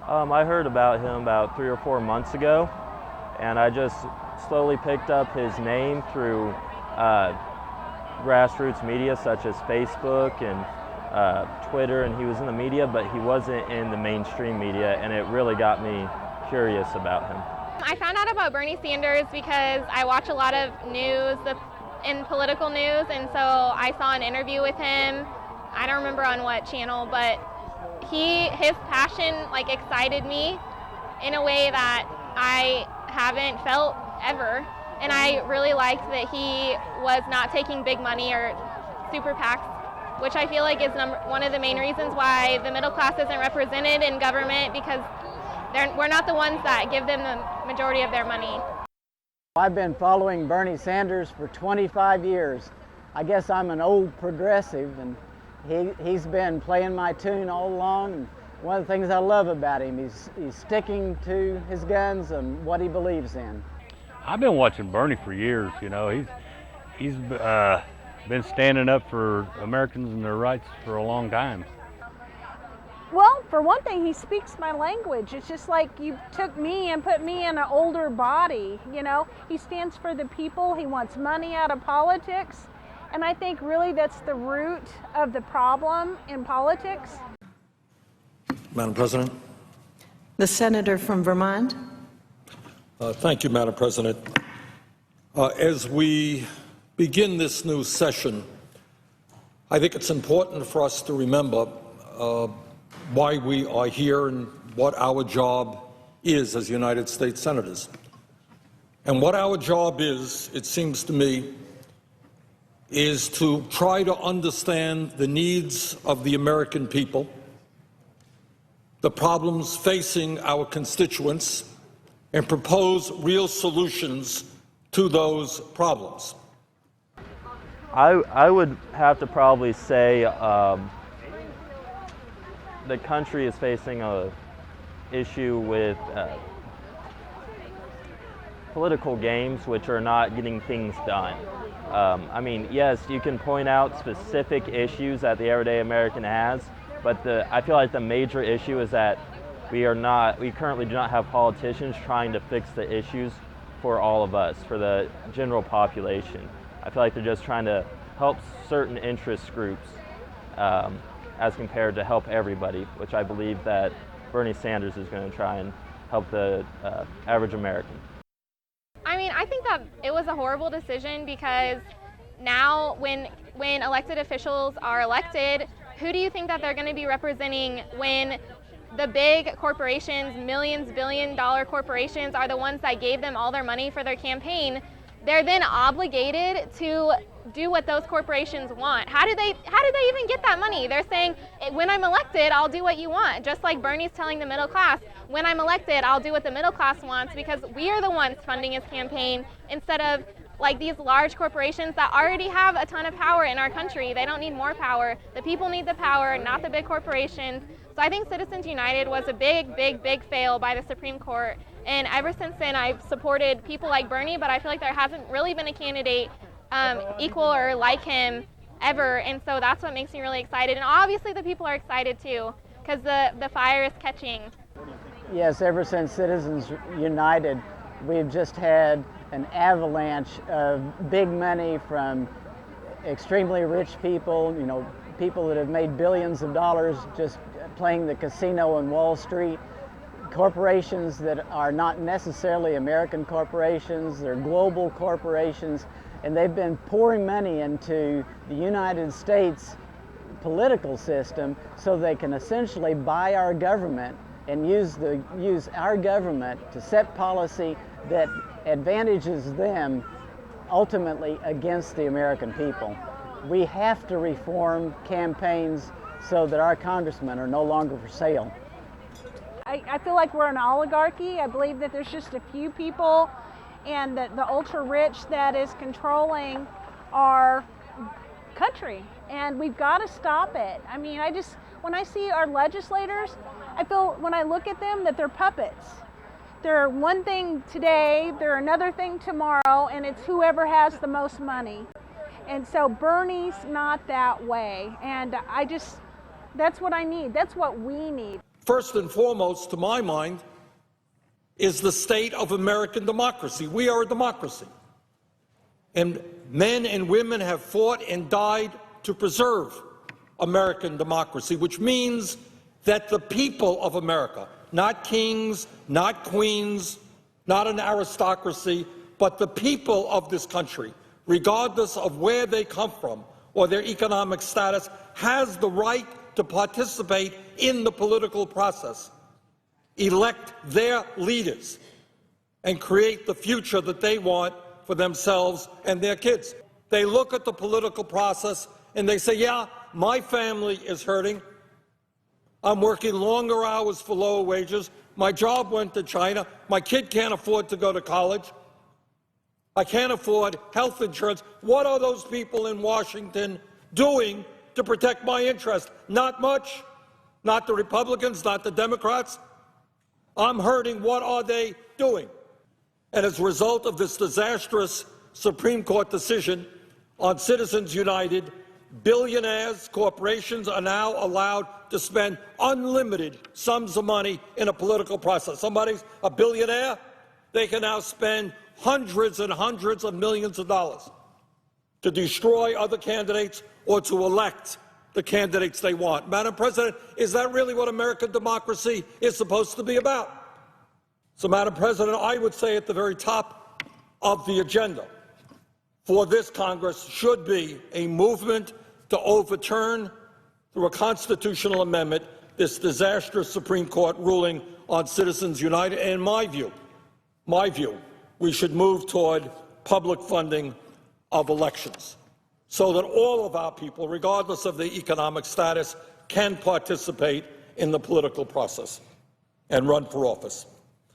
I heard about him about 3 or 4 months ago, and I just slowly picked up his name through grassroots media such as Facebook and Twitter, and he was in the media, but he wasn't in the mainstream media, and it really got me curious about him. I found out about Bernie Sanders because I watch a lot of news in political news, and so I saw an interview with him. I don't remember on what channel, but his passion excited me in a way that I haven't felt ever, and I really liked that he was not taking big money or super PACs, which I feel like is one of the main reasons why the middle class isn't represented in government, because we're not the ones that give them the majority of their money. I've been following Bernie Sanders for 25 years. I guess I'm an old progressive, and he's been playing my tune all along. And one of the things I love about him, he's sticking to his guns and what he believes in. I've been watching Bernie for years. You know, he's been standing up for Americans and their rights for a long time. Well, for one thing, he speaks my language. It's just like you took me and put me in an older body, you know. He stands for the people. He wants money out of politics. And I think really that's the root of the problem in politics. Madam President. The senator from Vermont. Thank you, Madam President. As we begin this new session, I think it's important for us to remember why we are here and what our job is as United States Senators. And what our job is, it seems to me, is to try to understand the needs of the American people, the problems facing our constituents, and propose real solutions to those problems. I would have to probably say the country is facing a issue with political games which are not getting things done. I mean, yes, you can point out specific issues that the everyday American has, but I feel like the major issue is that we currently do not have politicians trying to fix the issues for all of us, for the general population. I feel like they're just trying to help certain interest groups as compared to help everybody, which I believe that Bernie Sanders is going to try and help the average American. I mean, I think that it was a horrible decision, because now when elected officials are elected, who do you think that they're going to be representing when the big corporations, millions, billion-dollar corporations, are the ones that gave them all their money for their campaign? They're then obligated to do what those corporations want. How do they even get that money? They're saying, when I'm elected, I'll do what you want. Just like Bernie's telling the middle class, when I'm elected, I'll do what the middle class wants, because we are the ones funding his campaign, instead of like these large corporations that already have a ton of power in our country. They don't need more power. The people need the power, not the big corporations. So I think Citizens United was a big, big, big fail by the Supreme Court. And ever since then, I've supported people like Bernie, but I feel like there hasn't really been a candidate equal or like him ever. And so that's what makes me really excited. And obviously the people are excited too, because the fire is catching. Yes, ever since Citizens United, we've just had an avalanche of big money from extremely rich people, you know, people that have made billions of dollars just playing the casino on Wall Street, corporations that are not necessarily American corporations, they're global corporations, and they've been pouring money into the United States political system so they can essentially buy our government and use our government to set policy that advantages them ultimately against the American people. We have to reform campaigns so that our congressmen are no longer for sale. I feel like we're an oligarchy. I believe that there's just a few people and that the ultra rich that is controlling our country, and we've got to stop it. I mean, when I see our legislators, I feel when I look at them that they're puppets. They're one thing today, they're another thing tomorrow, and it's whoever has the most money. And so Bernie's not that way, and that's what I need. That's what we need. first and foremost, to my mind, is the state of American democracy. We are a democracy. And men and women have fought and died to preserve American democracy, which means that the people of America, not kings, not queens, not an aristocracy, but the people of this country, regardless of where they come from or their economic status, has the right to participate in the political process, elect their leaders, and create the future that they want for themselves and their kids. They look at the political process and they say, yeah, my family is hurting. I'm working longer hours for lower wages. My job went to China. My kid can't afford to go to college. I can't afford health insurance. What are those people in Washington doing to protect my interest? Not much. Not the Republicans, not the Democrats. I'm hurting. What are they doing? And as a result of this disastrous Supreme Court decision on Citizens United, billionaires, corporations are now allowed to spend unlimited sums of money in a political process. Somebody's a billionaire, they can now spend hundreds and hundreds of millions of dollars to destroy other candidates or to elect the candidates they want. Madam President, is that really what American democracy is supposed to be about? So, Madam President, I would say at the very top of the agenda for this Congress should be a movement to overturn, through a constitutional amendment, this disastrous Supreme Court ruling on Citizens United. And in my view, we should move toward public funding of elections so that all of our people, regardless of their economic status, can participate in the political process and run for office.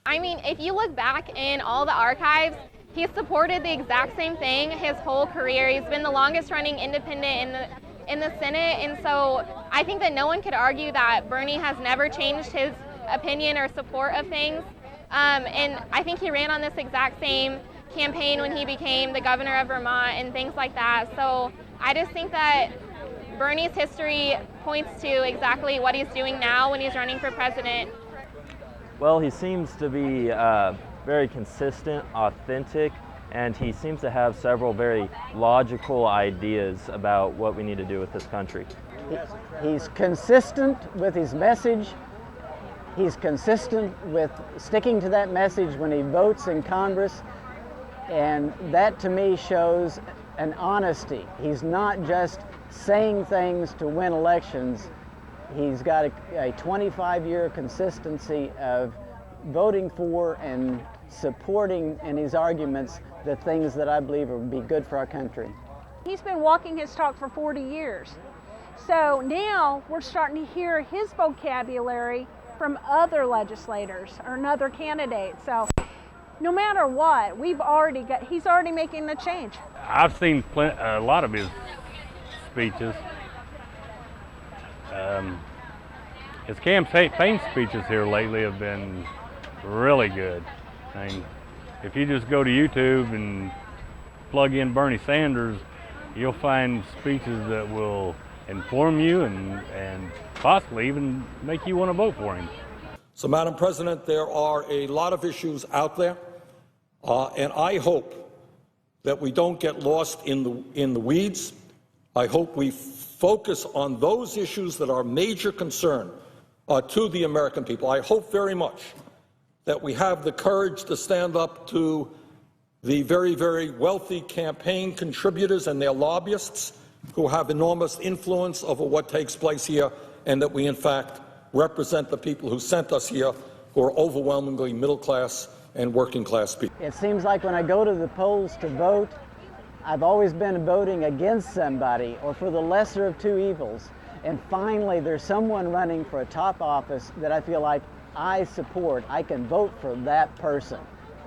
I mean, if you look back in all the archives, he's supported the exact same thing his whole career. He's been the longest running independent in the Senate, and so I think that no one could argue that Bernie has never changed his opinion or support of things. And I think he ran on this exact same campaign when he became the governor of Vermont and things like that. So I just think that Bernie's history points to exactly what he's doing now when he's running for president. Well, he seems to be very consistent, authentic, and he seems to have several very logical ideas about what we need to do with this country. He's consistent with his message. He's consistent with sticking to that message when he votes in Congress, and that to me shows an honesty. He's not just saying things to win elections. He's got a 25-year consistency of voting for and supporting in his arguments the things that I believe would be good for our country. He's been walking his talk for 40 years. So now we're starting to hear his vocabulary from other legislators or other candidates. So no matter what, he's already making the change. I've seen a lot of his speeches. His campaign speeches here lately have been really good. I mean, if you just go to YouTube and plug in Bernie Sanders, you'll find speeches that will inform you and possibly even make you want to vote for him. So, Madam President, there are a lot of issues out there, and I hope that we don't get lost in the weeds. I hope we focus on those issues that are major concern to the American people. I hope very much that we have the courage to stand up to the very, very wealthy campaign contributors and their lobbyists who have enormous influence over what takes place here, and that we, in fact, represent the people who sent us here, who are overwhelmingly middle class and working class people. It seems like when I go to the polls to vote, I've always been voting against somebody or for the lesser of two evils. And finally, there's someone running for a top office that I feel like I support. I can vote for that person.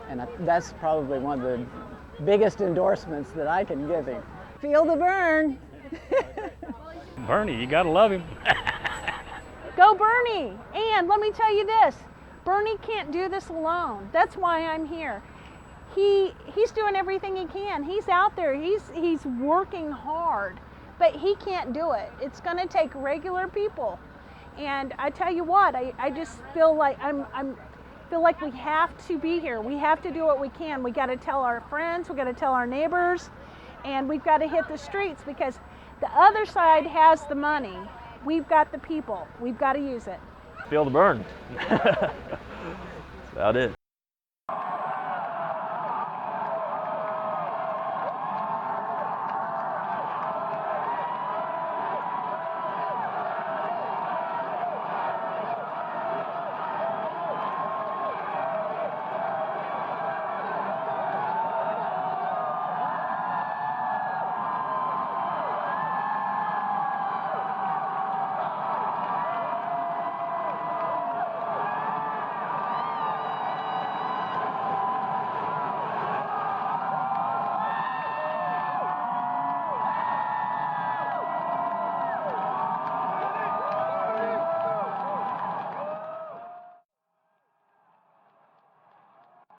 And that's probably one of the biggest endorsements that I can give him. Feel the burn. Bernie, you gotta love him. Go Bernie! And let me tell you this, Bernie can't do this alone. That's why I'm here. He's doing everything he can. He's out there, he's working hard, but he can't do it. It's gonna take regular people. And I tell you what, I just feel like feel like we have to be here. We have to do what we can. We got to tell our friends, we got to tell our neighbors, and we've got to hit the streets because the other side has the money. We've got the people. We've got to use it. Feel the burn. That's about it.